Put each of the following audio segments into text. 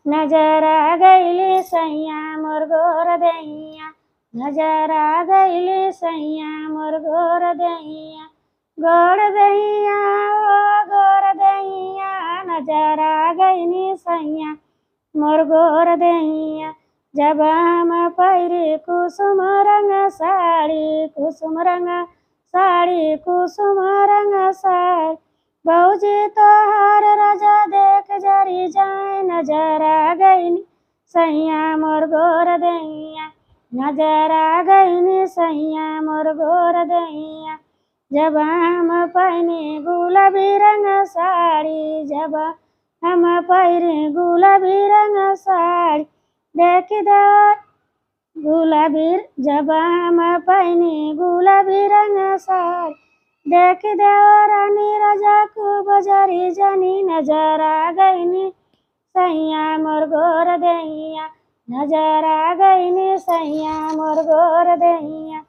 नजर आ गईली सैया मोर गोर दैया, नजर आ गईली सैया मोर गोर दैया, गोर दैया ओ गोर दैया, नजर आ गईली सैया मोर गोर दैया। जब हम पहिरे कुसुम रंग साड़ी, कुसुम रंग साड़ी, कुसुम रंग साड़ी, बऊजी तोहार राजा देख जरी जाए, नजर आ गईनी सैया मोर गोर दैया, नजर आ गईनी सैया मोर गोर दैया। जब हम पहने गुलाबी रंग साड़ी, जब हम पहिरे गुलाबी रंग साड़ी, देख देवर गुलाबी, जब हम पहने गुलाबी रंग साड़ी, देख देवरानी राजा खूब जरी जनी, नजर आ गईनी सैया मोर गोर दैया, नजर आ गईनी सैया मोर गोर दैया,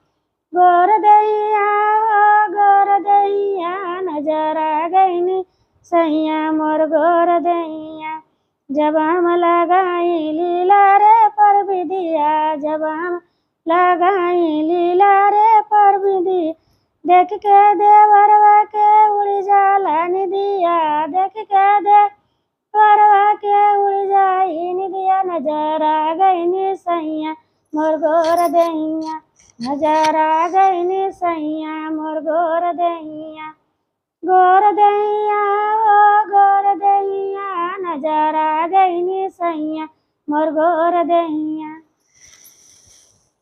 गोर दैया ओ गोर दैया, नजर आ गईनी सैया मोर गोर दैया। जब हम लगाई लीला रे पर विधिया, जब हम लगाई लीला रे पर विधि, देख के देवरवा के उड़ जाला निदिया, देख के देवरवा के उड़ जाई निदिया, नजर आ गईनी सैया मोर गोर दैया, नजर आ गईनी सैया मोर गोर दैया, गोर दैया ओ गोर दैया, नजर आ गईनी सैया मोर गोर दैया।